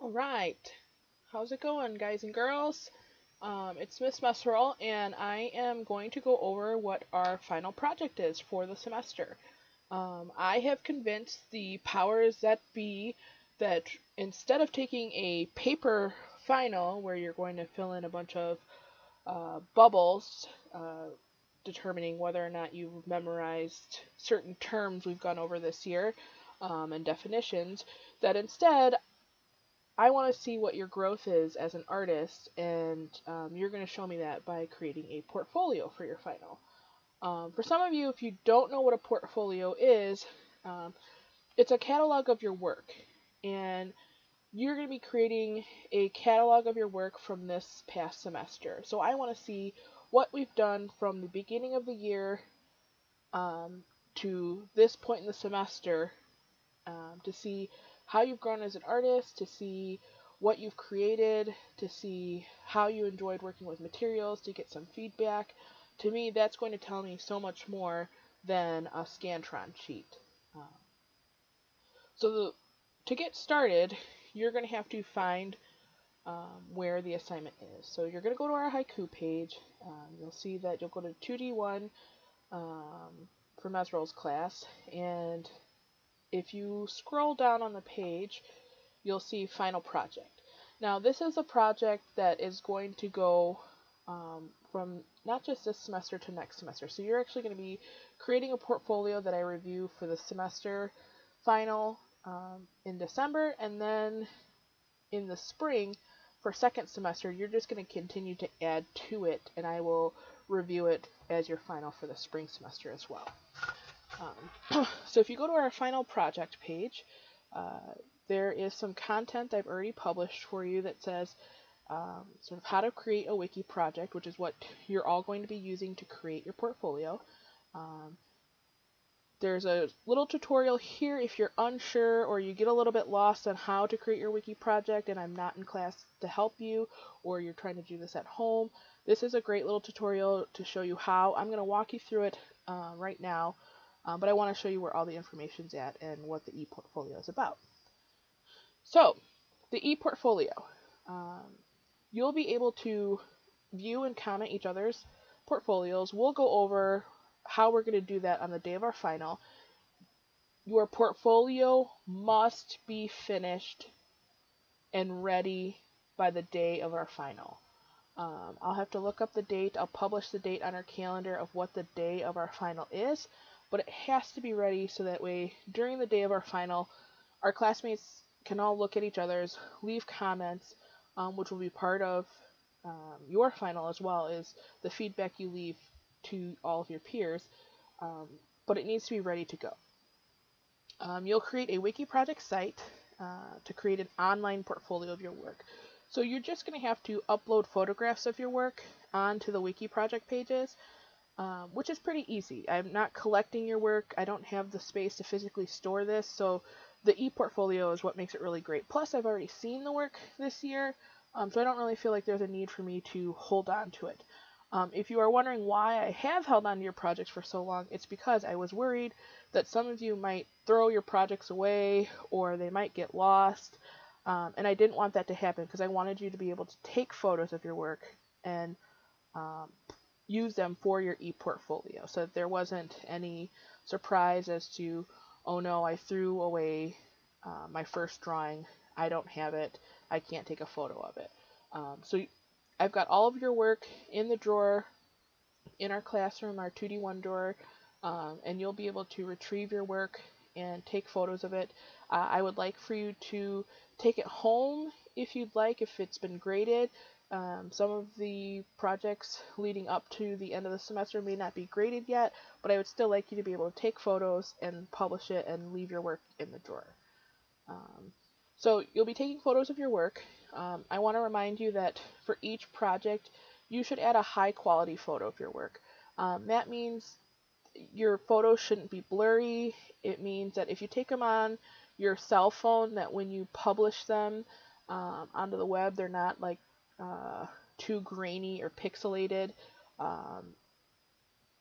All right. How's it going, guys and girls? It's Miss Messerol, and I am going to go over what our final project is for the semester. I have convinced the powers that be that instead of taking a paper final where you're going to fill in a bunch of bubbles, determining whether or not you've memorized certain terms we've gone over this year, and definitions, that instead I want to see what your growth is as an artist, and you're going to show me that by creating a portfolio for your final. For some of you, if you don't know what a portfolio is, um, it's a catalog of your work, and you're going to be creating a catalog of your work from this past semester. So I want to see what we've done from the beginning of the year um, to this point in the semester, to see how you've grown as an artist, to see what you've created, to see how you enjoyed working with materials, to get some feedback. To me, that's going to tell me so much more than a Scantron sheet. Um, to get started, you're going to have to find where the assignment is. So you're going to go to our haiku page. You'll see that you'll go to 2D1 for Mesrol's class, and if you scroll down on the page, you'll see Final Project. Now, this is a project that is going to go from not just this semester to next semester. So you're actually going to be creating a portfolio that I review for the semester final in December, and then in the spring for second semester, you're just going to continue to add to it, and I will review it as your final for the spring semester as well. So if you go to our final project page, there is some content I've already published for you that says sort of how to create a wiki project, which is what you're all going to be using to create your portfolio. There's a little tutorial here if you're unsure or you get a little bit lost on how to create your wiki project and I'm not in class to help you, or you're trying to do this at home. This is a great little tutorial to show you how. I'm going to walk you through it right now, but I want to show you where all the information's at and what the ePortfolio is about. So, the ePortfolio. You'll be able to view and comment each other's portfolios. We'll go over how we're going to do that on the day of our final. Your portfolio must be finished and ready by the day of our final. I'll have to look up the date. I'll publish the date on our calendar of what the day of our final is, but it has to be ready so that way during the day of our final, our classmates can all look at each other's, leave comments, which will be part of your final as well as the feedback you leave to all of your peers, but it needs to be ready to go. You'll create a wiki project site to create an online portfolio of your work. So you're just going to have to upload photographs of your work onto the wiki project pages, which is pretty easy. I'm not collecting your work. I don't have the space to physically store this, so the ePortfolio is what makes it really great. Plus, I've already seen the work this year, so I don't really feel like there's a need for me to hold on to it. If you are wondering why I have held on to your projects for so long, it's because I was worried that some of you might throw your projects away or they might get lost, and I didn't want that to happen because I wanted you to be able to take photos of your work and use them for your ePortfolio so that there wasn't any surprise as to, oh no, I threw away my first drawing, I don't have it, I can't take a photo of it. So I've got all of your work in the drawer in our classroom, our 2D1 drawer, and you'll be able to retrieve your work and take photos of it. I would like for you to take it home if you'd like, if it's been graded. Some of the projects leading up to the end of the semester may not be graded yet, but I would still like you to be able to take photos and publish it and leave your work in the drawer. So you'll be taking photos of your work. I want to remind you that for each project, you should add a high quality photo of your work. That means your photos shouldn't be blurry. It means that if you take them on your cell phone, that when you publish them onto the web, they're not like too grainy or pixelated.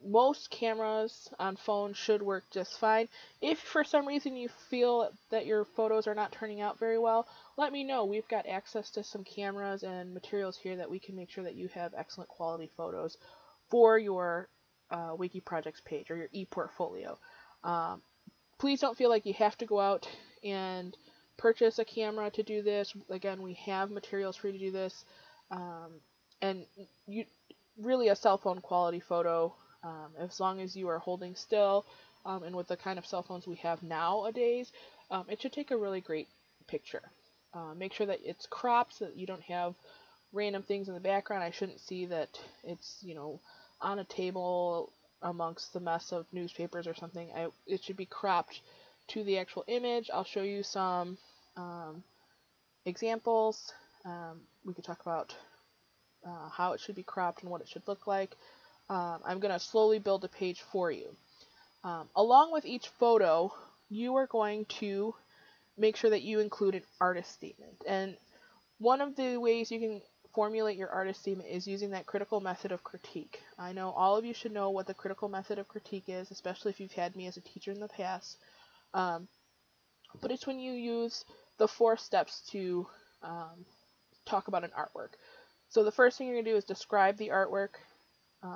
most cameras on phones should work just fine. If for some reason you feel that your photos are not turning out very well, let me know. We've got access to some cameras and materials here that we can make sure that you have excellent quality photos for your Wiki Projects page or your ePortfolio. Um, please don't feel like you have to go out and purchase a camera to do this. Again, we have materials for you to do this. And you really a cell phone quality photo, as long as you are holding still, and with the kind of cell phones we have nowadays, it should take a really great picture. Make sure that it's cropped so that you don't have random things in the background. I shouldn't see that it's, on a table amongst the mess of newspapers or something. It should be cropped to the actual image. I'll show you some examples. We could talk about how it should be cropped and what it should look like. I'm going to slowly build a page for you. Along with each photo, you are going to make sure that you include an artist statement. And one of the ways you can formulate your artist statement is using that critical method of critique. I know all of you should know what the critical method of critique is, especially if you've had me as a teacher in the past. But it's when you use the 4 steps to talk about an artwork. So the first thing you're going to do is describe the artwork.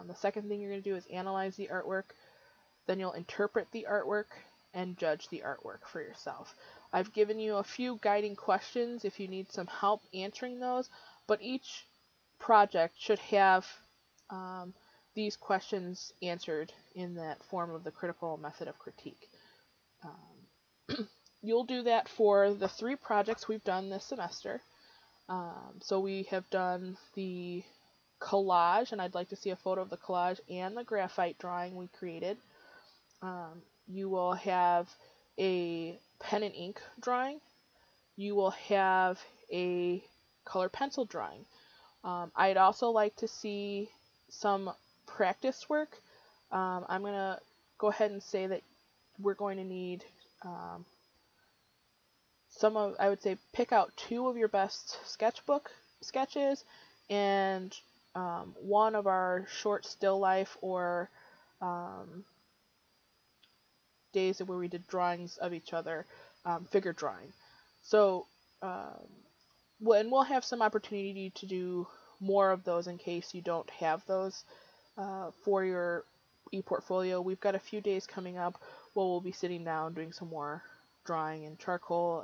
The second thing you're going to do is analyze the artwork. Then you'll interpret the artwork and judge the artwork for yourself. I've given you a few guiding questions if you need some help answering those, but each project should have these questions answered in that form of the critical method of critique. You'll do that for the 3 projects we've done this semester. So we have done the collage, and I'd like to see a photo of the collage and the graphite drawing we created. You will have a pen and ink drawing. You will have a color pencil drawing. I'd also like to see some practice work. I'm going to go ahead and say that we're going to need I would say pick out 2 of your best sketchbook sketches and 1 of our short still life or days where we did drawings of each other, figure drawing. So, and we'll have some opportunity to do more of those in case you don't have those for your ePortfolio. We've got a few days coming up where we'll be sitting down doing some more drawing in charcoal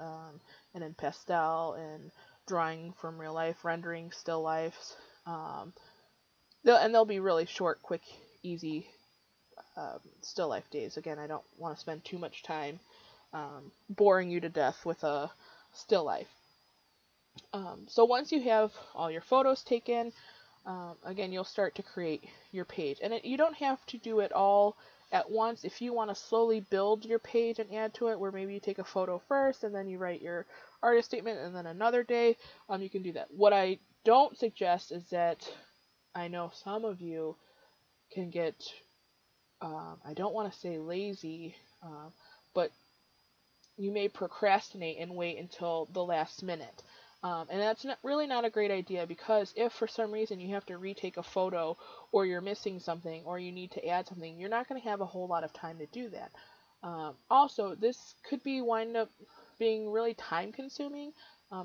and in pastel and drawing from real life, rendering still lifes. They'll be really short, quick, easy still life days. Again, I don't want to spend too much time boring you to death with a still life. So once you have all your photos taken, again, you'll start to create your page. And you don't have to do it all at once. If you want to slowly build your page and add to it, where maybe you take a photo first and then you write your artist statement and then another day, you can do that. What I don't suggest is that I know some of you can get, I don't want to say lazy, but you may procrastinate and wait until the last minute. And that's really not a great idea, because if for some reason you have to retake a photo or you're missing something or you need to add something, you're not going to have a whole lot of time to do that. Also, this could wind up being really time consuming.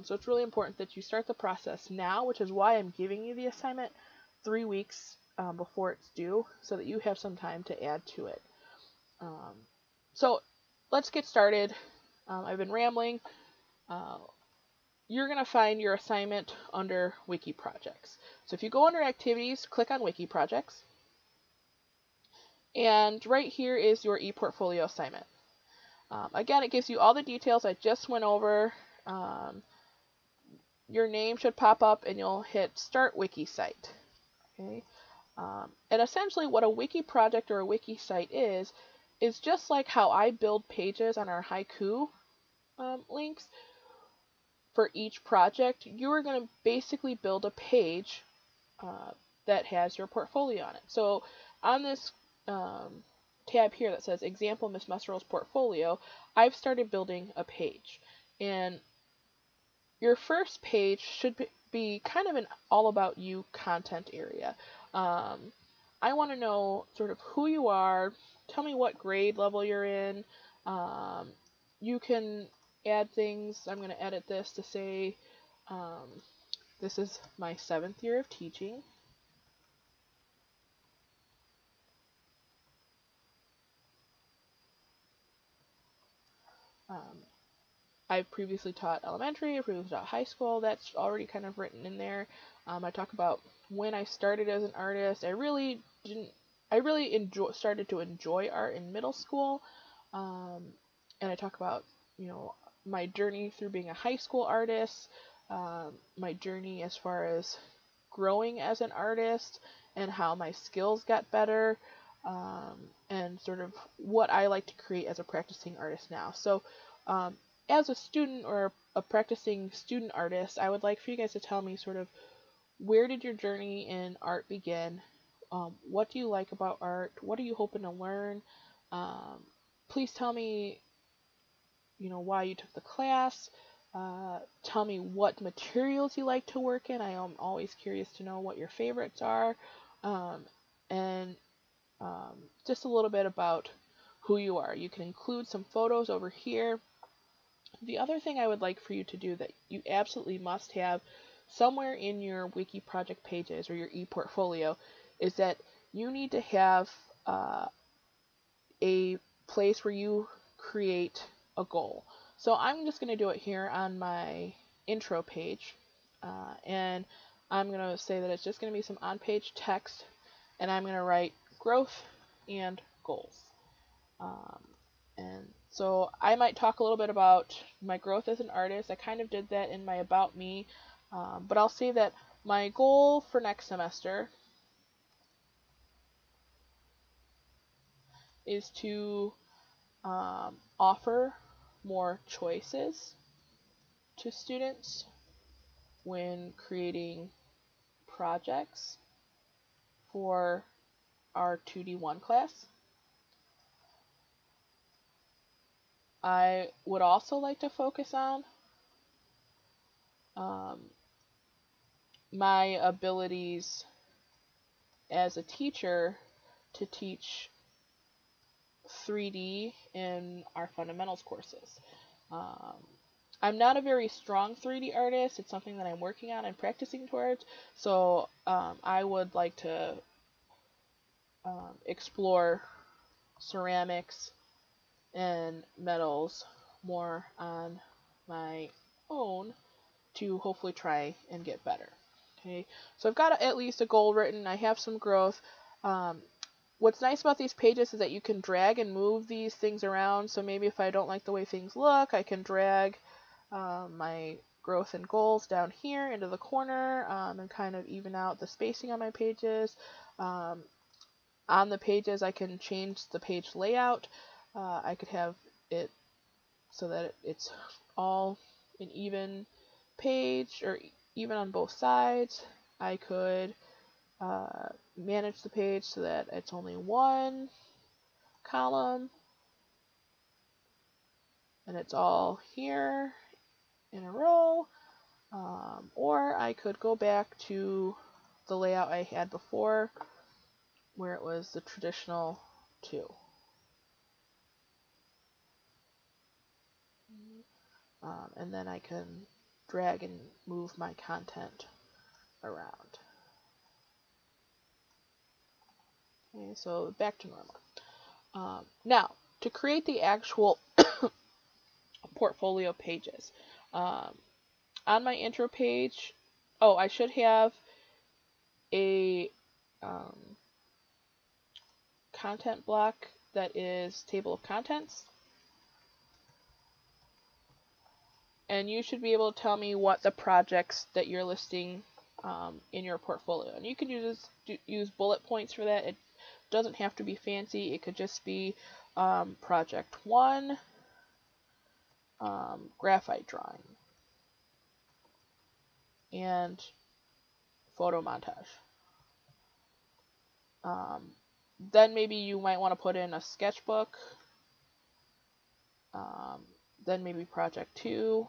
So it's really important that you start the process now, which is why I'm giving you the assignment 3 weeks before it's due, so that you have some time to add to it. So let's get started. I've been rambling. You're going to find your assignment under Wiki Projects. So if you go under Activities, click on Wiki Projects. And right here is your ePortfolio assignment. Again, it gives you all the details I just went over. Your name should pop up and you'll hit Start Wiki Site. Okay? And essentially what a wiki project or a wiki site is just like how I build pages on our Haiku links. For each project, you are going to basically build a page that has your portfolio on it. So on this tab here that says Example Miss Messerol's Portfolio, I've started building a page. And your first page should be kind of an all about you content area. I want to know sort of who you are. Tell me what grade level you're in. Um, you can add things. I'm going to edit this to say um, this is my 7th year of teaching. Um, I've previously taught elementary, I previously taught high school. That's already kind of written in there. I talk about when I started as an artist. I really started to enjoy art in middle school. Um, and I talk about, my journey through being a high school artist, my journey as far as growing as an artist, and how my skills got better, and sort of what I like to create as a practicing artist now. So, as a student or a practicing student artist, I would like for you guys to tell me sort of where did your journey in art begin? What do you like about art? What are you hoping to learn? Please tell me, why you took the class. Tell me what materials you like to work in. I am always curious to know what your favorites are. Um, and just a little bit about who you are. You can include some photos over here. The other thing I would like for you to do that you absolutely must have somewhere in your wiki project pages or your ePortfolio is that you need to have a place where you create a goal. So I'm just going to do it here on my intro page, and I'm going to say that it's just going to be some on-page text, and I'm going to write growth and goals. And so I might talk a little bit about my growth as an artist. I kind of did that in my About Me, but I'll say that my goal for next semester is to offer more choices to students when creating projects for our 2D1 class. I would also like to focus on my abilities as a teacher to teach 3D in our fundamentals courses. I'm not a very strong 3D artist. It's something that I'm working on and practicing towards. So I would like to explore ceramics and metals more on my own to hopefully try and get better. Okay, so I've got at least a goal written. I have some growth. What's nice about these pages is that you can drag and move these things around. So maybe if I don't like the way things look, I can drag my growth and goals down here into the corner and kind of even out the spacing on my pages. On the pages, I can change the page layout. I could have it so that it's all an even page or even on both sides. I could manage the page so that it's only one column and it's all here in a row. Or I could go back to the layout I had before where it was the traditional 2. And then I can drag and move my content around. Okay, so back to normal. Now, to create the actual portfolio pages, on my intro page, I should have a content block that is table of contents. And you should be able to tell me what the projects that you're listing in your portfolio. And you can use bullet points for that. It doesn't have to be fancy. It could just be project 1, graphite drawing, and photo montage. Then maybe you might want to put in a sketchbook. Then maybe project 2,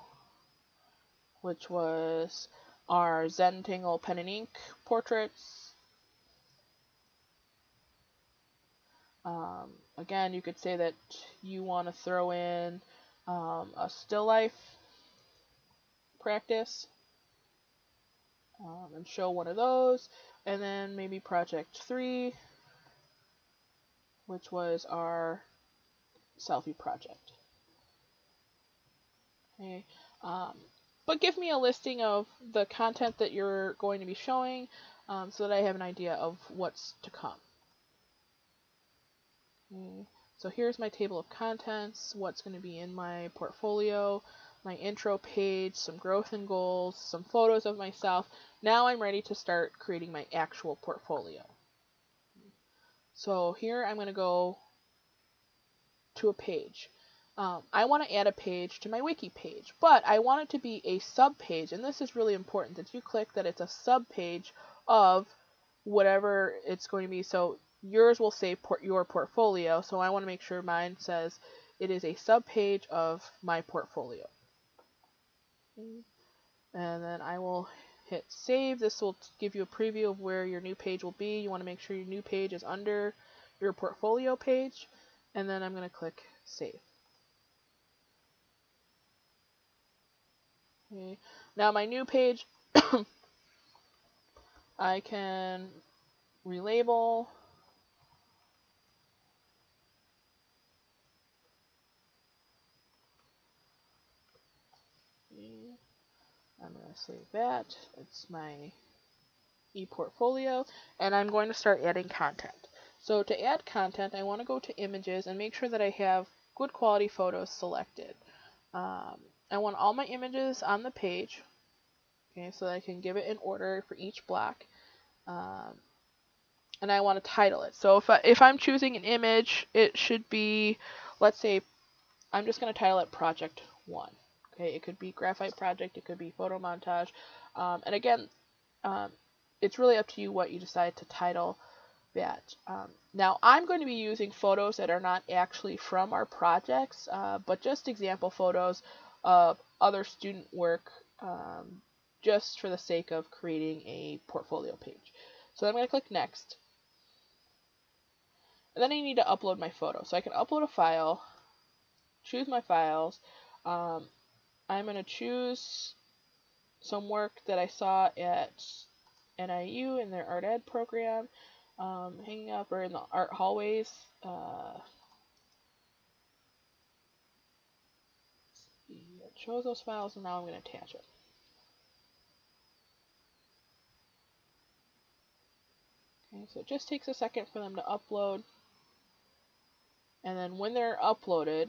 which was our Zentangle pen and ink portraits. Again, you could say that you want to throw in a still life practice and show one of those, and then maybe project 3, which was our selfie project. Okay. Um, but give me a listing of the content that you're going to be showing so that I have an idea of what's to come. Okay. So here's my table of contents, what's going to be in my portfolio, my intro page, some growth and goals, some photos of myself. Now I'm ready to start creating my actual portfolio. So here I'm going to go to a page. I want to add a page to my wiki page, but I want it to be a sub page, and this is really important that you click that it's a sub page of whatever it's going to be. So yours will say your portfolio, so I want to make sure mine says it is a sub page of my portfolio. And then I will hit save. This will give you a preview of where your new page will be. You want to make sure your new page is under your portfolio page, and then I'm going to click save. Okay. Now my new page, I can relabel. Okay. I'm going to save that. It's my ePortfolio, and I'm going to start adding content. So to add content, I want to go to images and make sure that I have good quality photos selected. I want all my images on the page, okay, so that I can give it an order for each block. And I want to title it. So if I'm choosing an image, it should be, let's say, I'm just going to title it Project 1. Okay, it could be Graphite Project, it could be Photo Montage. And again, it's really up to you what you decide to title that. Now, I'm going to be using photos that are not actually from our projects, but just example photos of other student work, just for the sake of creating a portfolio page. So I'm going to click Next. And then I need to upload my photo. So I can upload a file, choose my files. I'm going to choose some work that I saw at NIU in their art ed program, hanging up or in the art hallways. It shows those files, and now I'm going to attach it. Okay, so it just takes a second for them to upload, and then when they're uploaded,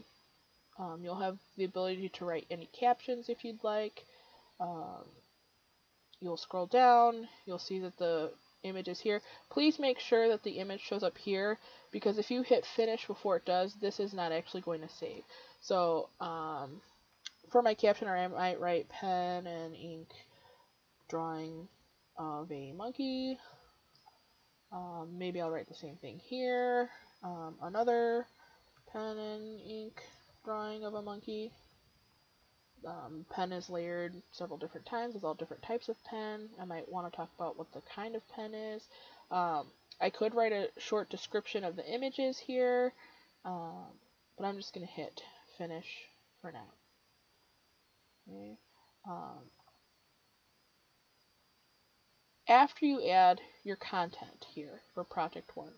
you'll have the ability to write any captions if you'd like. You'll scroll down, you'll see that the image is here. Please make sure that the image shows up here, because if you hit finish before it does, this is not actually going to save. So for my caption, I might write pen and ink drawing of a monkey. Maybe I'll write the same thing here. Another pen and ink drawing of a monkey. Pen is layered several different times with all different types of pen. I might want to talk about what the kind of pen is. I could write a short description of the images here, but I'm just going to hit finish for now. Okay. After you add your content here for Project 1,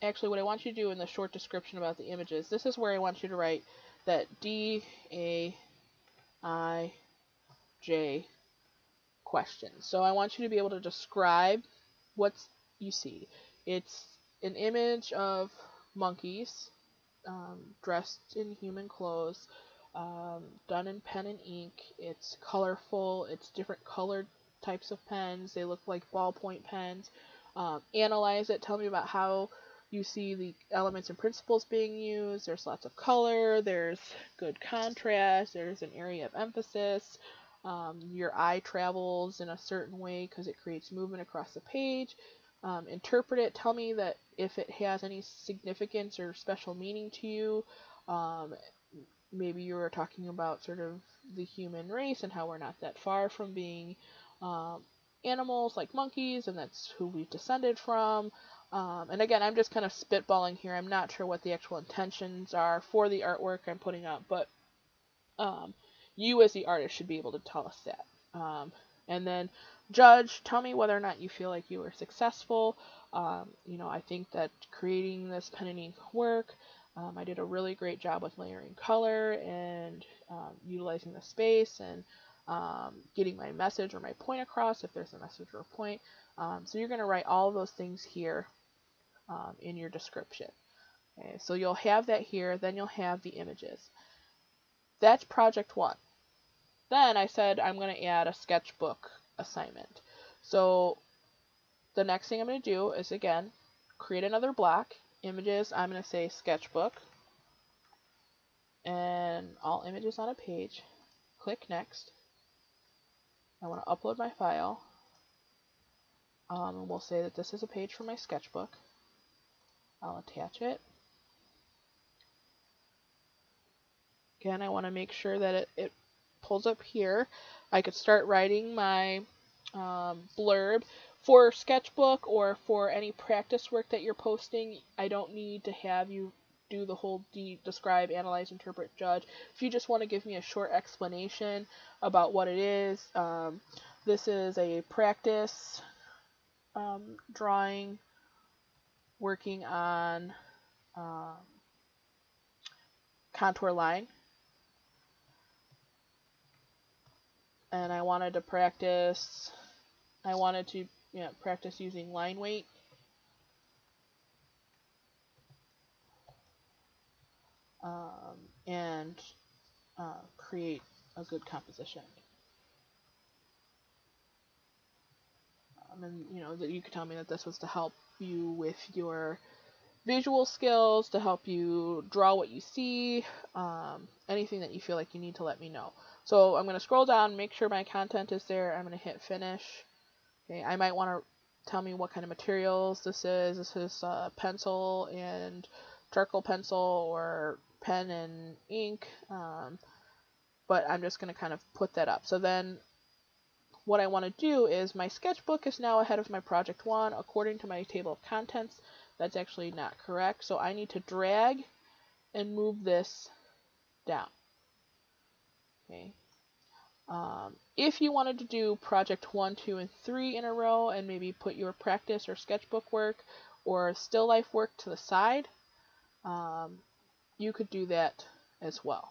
actually what I want you to do in the short description about the images, this is where I want you to write that DAIJ question. So I want you to be able to describe what you see. It's an image of monkeys dressed in human clothes, done in pen and ink. It's colorful. It's different colored types of pens. They look like ballpoint pens. Analyze it. Tell me about how you see the elements and principles being used. There's lots of color. There's good contrast. There's an area of emphasis. Your eye travels in a certain way because it creates movement across the page. Interpret it. Tell me that if it has any significance or special meaning to you. Maybe you were talking about sort of the human race and how we're not that far from being animals like monkeys, and that's who we've descended from. And again, I'm just kind of spitballing here. I'm not sure what the actual intentions are for the artwork I'm putting up, but you as the artist should be able to tell us that. And then judge, tell me whether or not you feel like you were successful. I think that creating this pen and ink work, I did a really great job with layering color and utilizing the space and getting my message or my point across if there's a message or a point. So you're going to write all of those things here in your description. Okay, so you'll have that here, then you'll have the images. That's project 1. Then I said I'm going to add a sketchbook assignment. So the next thing I'm going to do is, again, create another block. Images, I'm going to say sketchbook. And all images on a page. Click next. I want to upload my file. And we'll say that this is a page from my sketchbook. I'll attach it. Again, I want to make sure that it pulls up here. I could start writing my blurb. For sketchbook or for any practice work that you're posting, I don't need to have you do the whole describe, analyze, interpret, judge. If you just want to give me a short explanation about what it is, this is a practice drawing working on contour line. And I wanted to practice using line weight. And create a good composition. And that you could tell me that this was to help you with your visual skills, to help you draw what you see, anything that you feel like you need to let me know. So I'm going to scroll down, make sure my content is there. I'm going to hit finish. Okay, I might want to tell me what kind of materials this is. This is pencil and charcoal pencil or pen and ink, but I'm just going to kind of put that up. So then what I want to do is my sketchbook is now ahead of my project 1 according to my table of contents. That's actually not correct, so I need to drag and move this down. Okay. If you wanted to do project 1, 2, and 3 in a row and maybe put your practice or sketchbook work or still life work to the side, you could do that as well.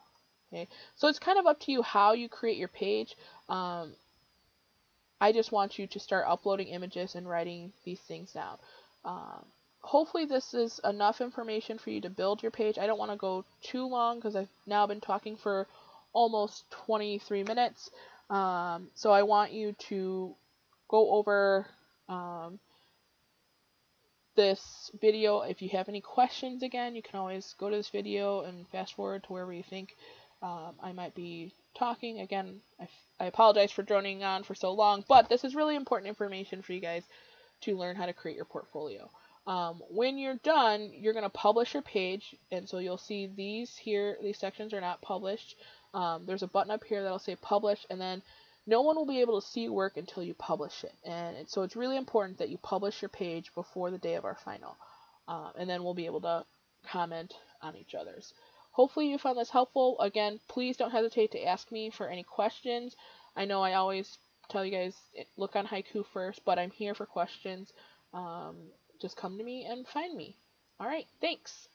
Okay, so it's kind of up to you how you create your page. I just want you to start uploading images and writing these things down. Hopefully this is enough information for you to build your page. I don't want to go too long because I've now been talking for almost 23 minutes. So I want you to go over this video. If you have any questions, again, you can always go to this video and fast forward to wherever you think I might be talking. Again, I apologize for droning on for so long, but this is really important information for you guys to learn how to create your portfolio. When you're done, you're going to publish your page, and so you'll see these sections are not published. There's a button up here that'll say publish, and then no one will be able to see your work until you publish it. And so it's really important that you publish your page before the day of our final, and then we'll be able to comment on each other's. Hopefully you found this helpful. Again, please don't hesitate to ask me for any questions. I know I always tell you guys, look on Haiku first, but I'm here for questions. Just come to me and find me. All right, thanks.